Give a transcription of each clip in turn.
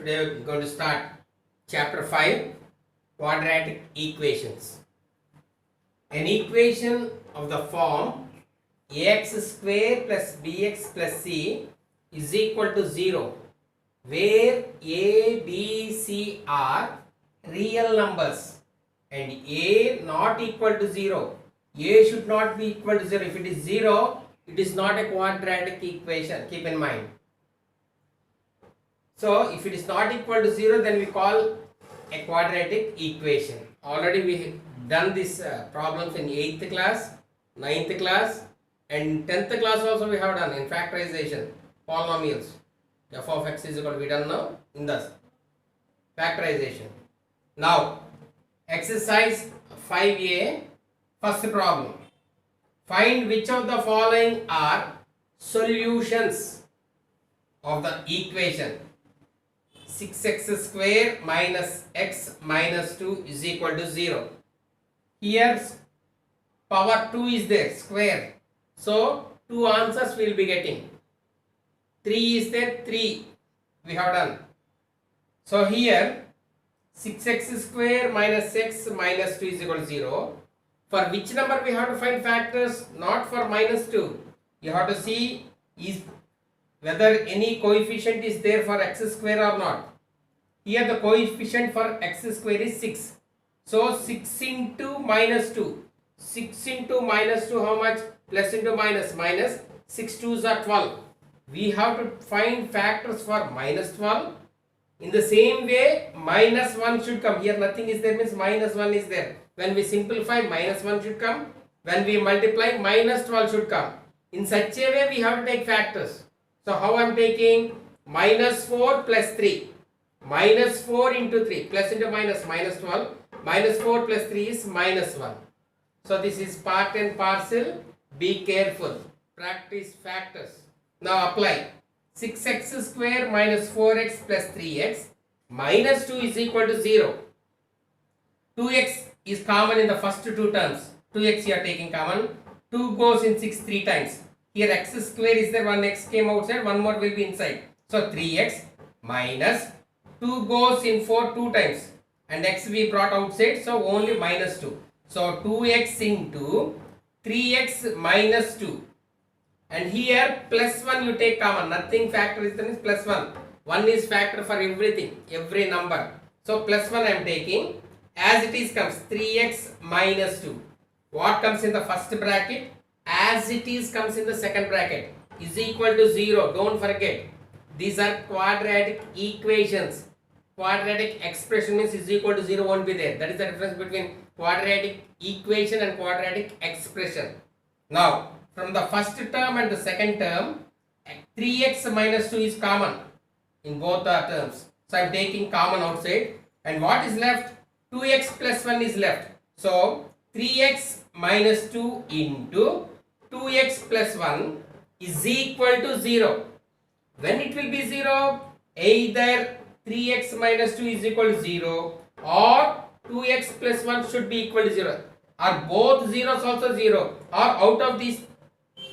Today we are going to start chapter 5, quadratic equations. An equation of the form ax square plus bx plus c is equal to 0, where a, b, c are real numbers and a not equal to 0. A should not be equal to 0. If it is 0, it is not a quadratic equation. Keep in mind. So if it is not equal to 0, then we call a quadratic equation. Already we have done this problems in 8th class, 9th class and 10th class also we have done in factorization, polynomials. F of x is equal to be done now in the factorization. Now exercise 5a, first problem. Find which of the following are solutions of the equation 6x square minus x minus 2 is equal to 0. Here power 2 is there, square. So 2 answers we will be getting. 3 is there, 3 we have done. So here 6x square minus x minus 2 is equal to 0. For which number we have to find factors? Not for minus 2. You have to see is whether any coefficient is there for x square or not. Here the coefficient for x square is 6. So 6 into minus 2. 6 into minus 2 how much? Plus into minus. Minus 6 2s are 12. We have to find factors for minus 12. In the same way minus 1 should come. Here nothing is there means minus 1 is there. When we simplify minus 1 should come. When we multiply minus 12 should come. In such a way we have to take factors. So how I am taking? Minus 4 plus 3. Minus 4 into 3 plus into minus, minus 12. Minus 4 plus 3 is minus 1. So this is part and parcel. Be careful. Practice factors. Now apply. 6x square minus 4x plus 3x minus 2 is equal to 0. 2x is common in the first two terms. 2x you are taking common. 2 goes in 6 3 times. Here x square is there, one x came outside, one more will be inside. So 3x minus 2 goes in 4 2 times and x we brought outside, so only minus 2. So 2x into 3x minus 2. And here plus 1 you take common, nothing factor is there, is plus 1. 1 is factor for everything, every number. So plus 1 I am taking. As it is comes 3x minus 2. What comes in the first bracket? As it is comes in the second bracket is equal to 0. Don't forget. These are quadratic equations. Quadratic expression means is equal to 0 won't be there. That is the difference between quadratic equation and quadratic expression. Now from the first term and the second term 3x minus 2 is common in both the terms. So I am taking common outside and what is left? 2x plus 1 is left. So 3x minus 2 into 2x plus 1 is equal to 0. When it will be 0? Either 3x minus 2 is equal to 0 or 2x plus 1 should be equal to 0. Are both zeros also 0? Or out of these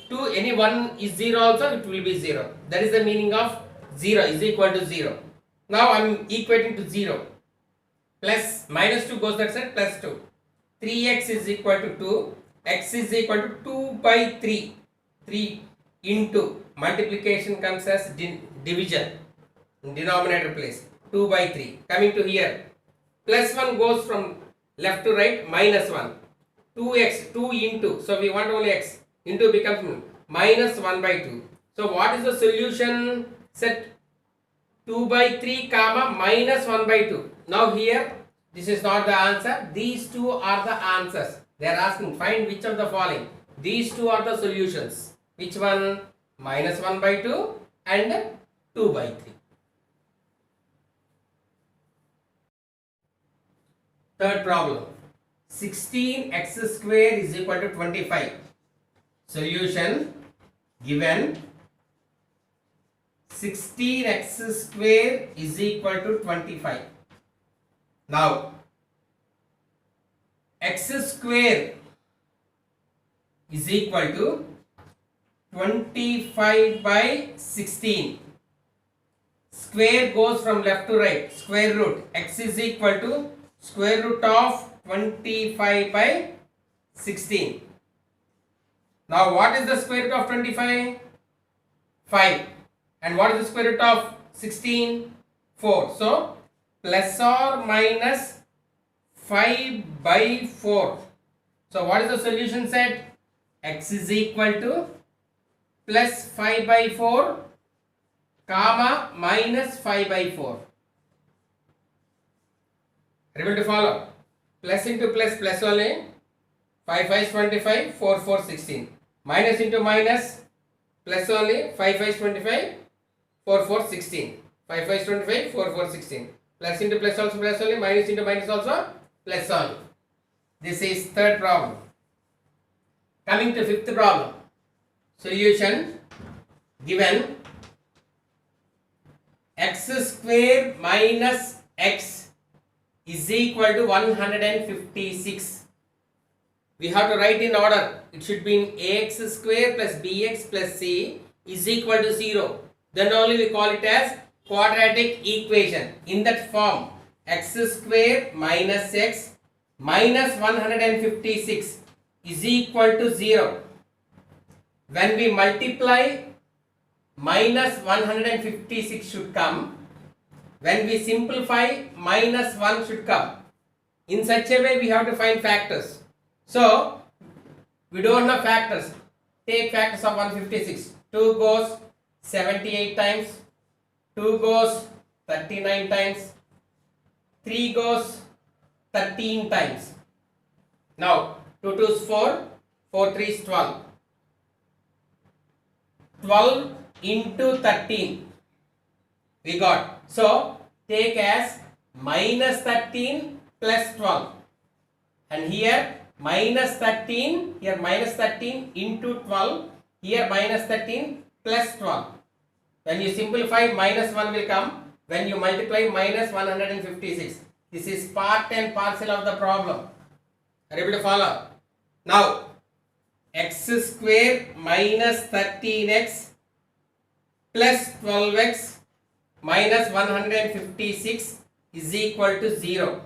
two any one is 0 also it will be 0. That is the meaning of 0 is equal to 0. Now I am equating to 0. Plus minus 2 goes that side plus 2. 3x is equal to 2. X is equal to 2 by 3. 3 into multiplication comes as division in denominator place. 2 by 3. Coming to here. Plus 1 goes from left to right minus 1. 2x 2 into. So we want only x. Into becomes minus 1 by 2. So what is the solution? Set 2 by 3 comma minus 1 by 2. Now here this is not the answer. These two are the answers. They are asking find which of the following. These two are the solutions. Which one? Minus 1 by 2 and 2 by 3. Third problem. 16x square is equal to 25. Solution given 16x square is equal to 25. Now x square is equal to 25 by 16. square goes from left to right. Square root x is equal to square root of 25 by 16. Now what is the square root of 25? 5. And what is the square root of 16? 4. So plus or minus 5 by 4. So what is the solution set? X is equal to plus 5 by 4 comma minus 5 by 4. Are you able to follow? Plus into plus, plus only. 5 5 is 25, 4 4 16. Minus into minus, plus only. 5 5 is 25, 4 4 16. 5 5 is 25, 4 4 16. Plus into plus also plus only, minus into minus also plus only. This is third problem. Coming to fifth problem. Solution given x square minus x is equal to 156. We have to write in order. It should be in ax square plus bx plus c is equal to 0. Then only we call it as quadratic equation. In that form, x square minus x minus 156 is equal to 0. When we multiply, minus 156 should come. When we simplify, minus 1 should come. In such a way, we have to find factors. So, we don't have factors. Take factors of 156. 2 goes 78 times. 2 goes 39 times. 3 goes 13 times. Now, 2 2 is 4. 4 3 is 12. 12 into 13 we got. So, take as minus 13 plus 12. And here minus 13, here minus 13 into 12, here minus 13 plus 12. When you simplify, minus 1 will come. When you multiply, minus 156. This is part and parcel of the problem. Are you able to follow? Now, x square minus 13x plus 12x minus 156 is equal to 0.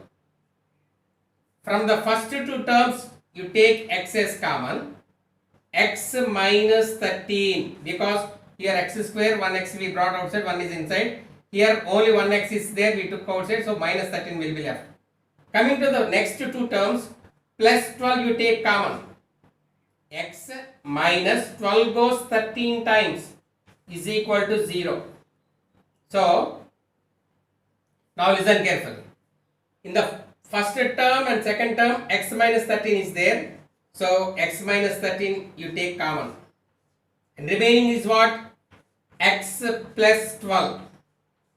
From the first two terms, you take x as common. X minus 13, because here x square, 1x we brought outside, 1 is inside. Here only 1x is there, we took outside, so minus 13 will be left. Coming to the next two terms, plus 12 you take common. X minus 12 goes 13 times is equal to 0. So, now listen carefully. In the first term and second term, x minus 13 is there. So, x minus 13 you take common. And remaining is what? X plus 12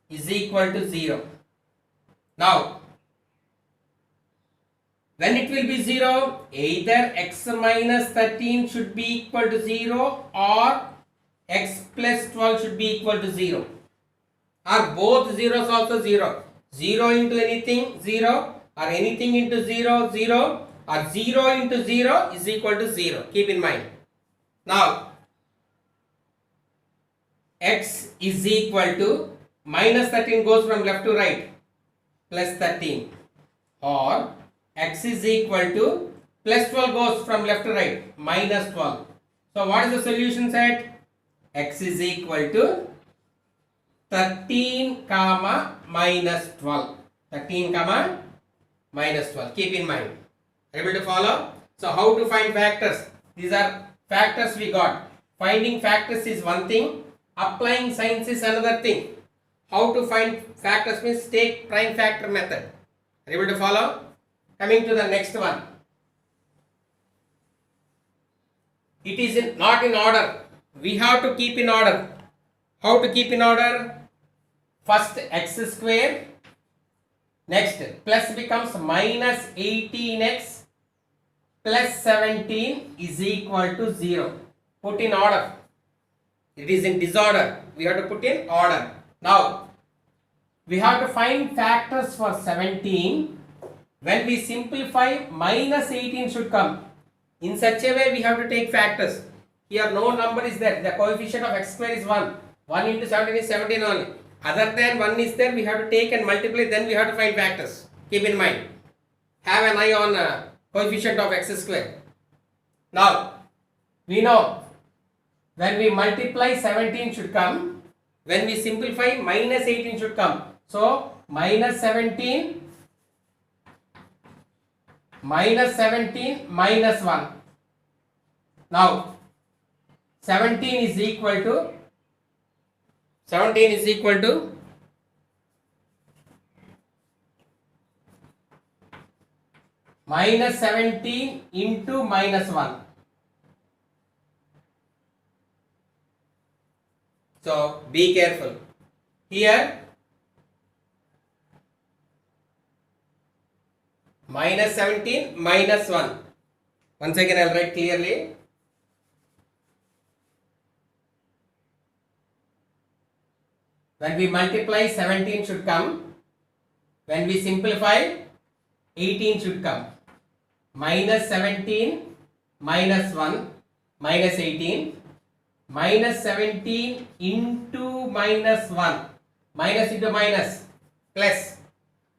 is equal to 0. Now, when it will be 0, either x minus 13 should be equal to 0 or x plus 12 should be equal to 0. Or both zeros also 0. 0 into anything 0 or anything into 0 0 or 0 into 0 is equal to 0. Keep in mind. Now, x is equal to minus 13 goes from left to right plus 13 or x is equal to plus 12 goes from left to right minus 12. So what is the solution set? X is equal to 13 comma minus 12. 13 comma minus 12. Keep in mind. Able to follow? So how to find factors? These are factors we got. Finding factors is one thing. Applying signs is another thing. How to find factors means take prime factor method. Are you able to follow? Coming to the next one. It is not in order. We have to keep in order. How to keep in order? First x square. Next plus becomes minus 18x plus 17 is equal to 0. Put in order. It is in disorder. We have to put in order. Now, we have to find factors for 17. When we simplify, minus 18 should come. In such a way, we have to take factors. Here no number is there. The coefficient of x square is 1. 1 into 17 is 17 only. Other than 1 is there, we have to take and multiply, then we have to find factors. Keep in mind. Have an eye on coefficient of x square. Now, we know when we multiply 17 should come, when we simplify minus 18 should come. So, minus 17 minus 1. Now, 17 is equal to minus 17 into minus 1. So be careful. Here minus 17 minus 1. Once again I will write clearly. When we multiply 17 should come. When we simplify 18 should come. Minus 17 minus 1 minus 18. Minus 17 into minus 1. Minus into minus. Plus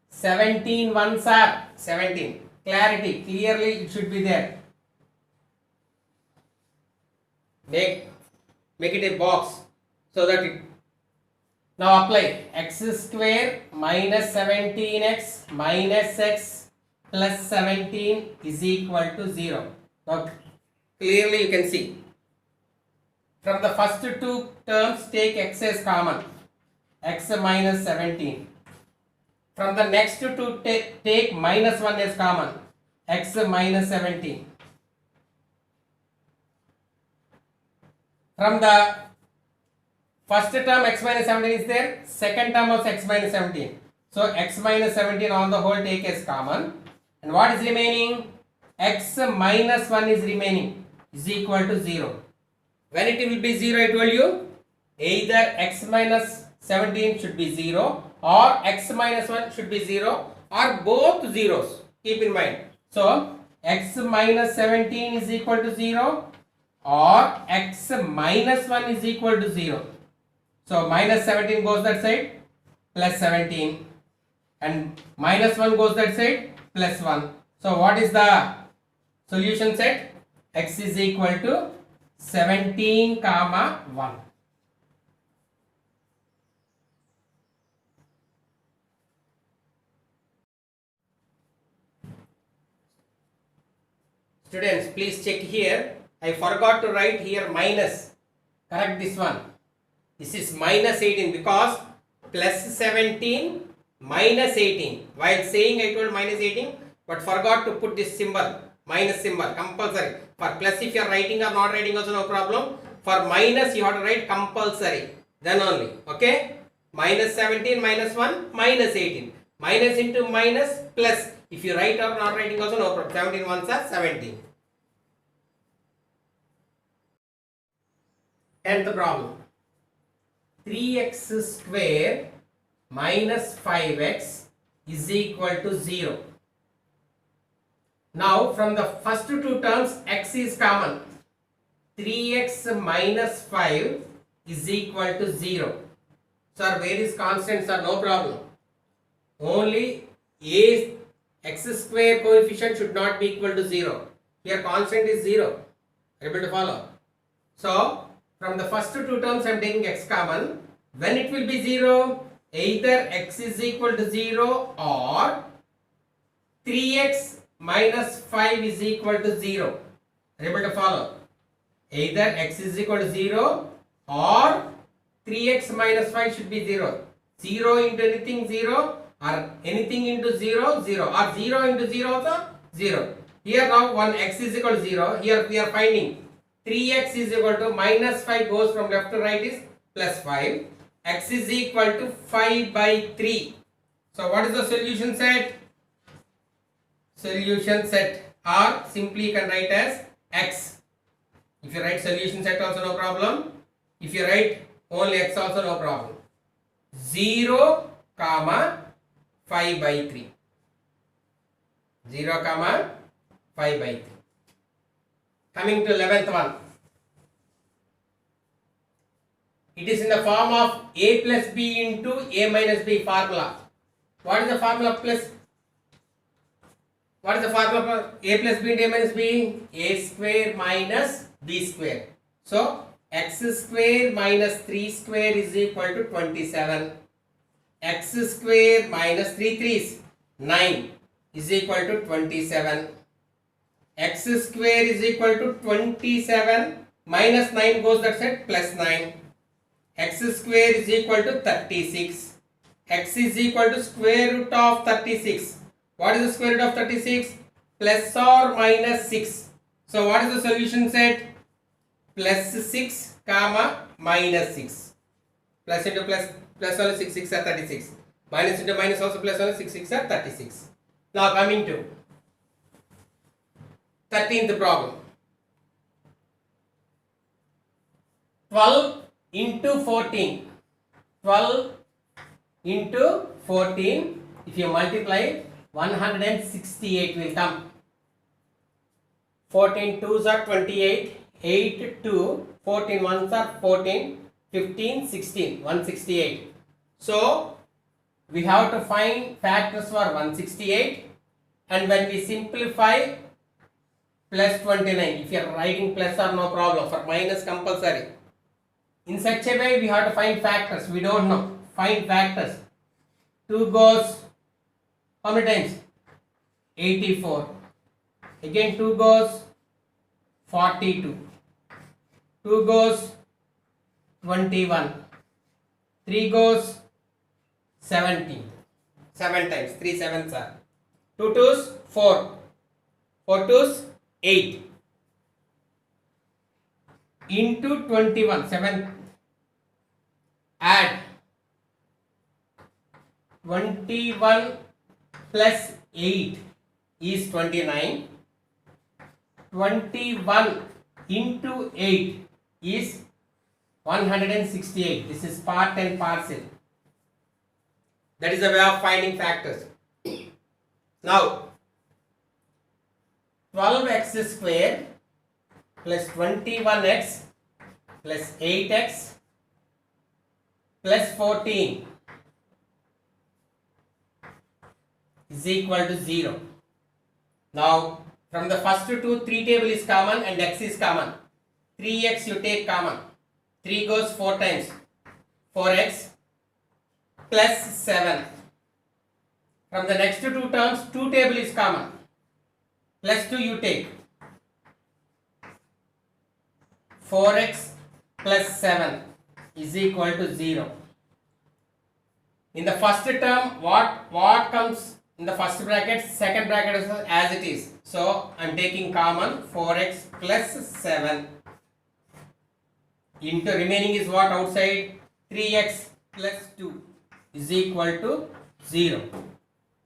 17 ones are 17. Clarity. Clearly it should be there. Make it a box so that it. Now apply x square minus 17x minus x plus 17 is equal to 0. Now clearly you can see. From the first two terms take x as common. X minus 17. From the next two take minus 1 as common. X minus 17. From the first term x minus 17 is there. Second term of x minus 17. So x minus 17 on the whole take as common. And what is remaining? X minus 1 is remaining. Is equal to 0. When it will be 0, I told you, either x minus 17 should be 0 or x minus 1 should be 0 or both zeros. Keep in mind. So, x minus 17 is equal to 0 or x minus 1 is equal to 0. So, minus 17 goes that side, plus 17, and minus 1 goes that side, plus 1. So, what is the solution set? X is equal to 17 comma 1. Students, please check here. I forgot to write here minus. Correct this one. This is minus 18 because plus 17 minus 18. While saying I told minus 18, but forgot to put this symbol. Minus symbol compulsory. For plus if you are writing or not writing also no problem. For minus you have to write compulsory. Then only. Okay. Minus 17 minus 1 minus 18. Minus into minus plus. If you write or not writing also no problem. 17 ones are 17. 10th problem. 3x square minus 5x is equal to 0. Now from the first two terms x is common. 3x minus 5 is equal to 0. So our various constants are no problem. Only a x square coefficient should not be equal to 0. Here constant is 0. Able to follow? So from the first two terms I am taking x common. When it will be 0? Either x is equal to 0 or 3x minus 5 is equal to 0. Are you able to follow? Either x is equal to 0 or 3x minus 5 should be 0. 0 into anything 0 or anything into 0, 0 or 0 into 0 also 0. Here now one x is equal to 0. Here we are finding 3x is equal to minus 5 goes from left to right is plus 5. X is equal to 5 by 3. So what is the solution set? Solution set or simply you can write as x. If you write solution set also no problem. If you write only x also no problem. 0 comma 5 by 3. 0 comma 5 by 3. Coming to 11th one. It is in the form of a plus b into a minus b formula. What is the formula plus? What is the formula for a plus b into a minus b? A square minus b square. So x square minus 3 square is equal to 27. X square minus 3 3s 9 is equal to 27. X square is equal to 27 minus 9 goes that side plus 9. X square is equal to 36. X is equal to square root of 36. What is the square root of 36? Plus or minus 6. So what is the solution set? Plus 6 comma minus 6. Plus into plus only 6 6 are 36. Minus into minus also plus only 6 6 are 36. Now coming to 13th problem. 12 into 14. 12 into 14. If you multiply, 168 will come. 14 2s are 28. 8 2. 14 1s are 14. 15 16. 168. So we have to find factors for 168. And when we simplify, plus 29. If you are writing plus or no problem. For minus compulsory. In such a way we have to find factors. We don't know. Find factors. 2 goes how many times? 84. Again 2 goes 42. 2 goes 21. 3 goes 17. 7 times. 3 sevens are. 2 twos 4. 4 twos 8. Into 21. 7. Add 21 plus 8 is 29. 21 into 8 is 168. This is part and parcel. That is the way of finding factors. Now 12x square plus 21x plus 8x plus 14 is equal to 0. Now from the first two, 3 table is common and x is common. 3x you take common. 3 goes 4 times. 4x plus 7. From the next two terms, 2 table is common. Plus 2 you take. 4x plus 7 is equal to 0. In the first term, what comes in the first bracket? Second bracket is as it is. So I am taking common 4x plus 7 into remaining is what outside? 3x plus 2 is equal to 0.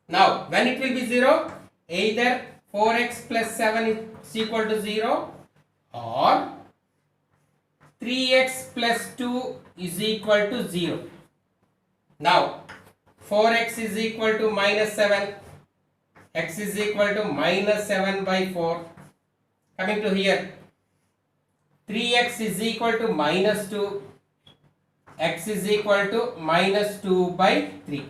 Now when it will be 0? Either 4x plus 7 is equal to 0 or 3x plus 2 is equal to 0. Now 4x is equal to minus 7. X is equal to minus 7 by 4. Coming to here. 3x is equal to minus 2. X is equal to minus 2 by 3.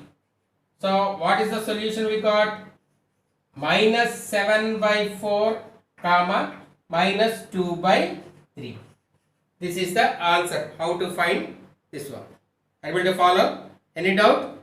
So what is the solution we got? Minus 7 by 4 comma minus 2 by 3. This is the answer. How to find this one? Able to follow? Any doubt?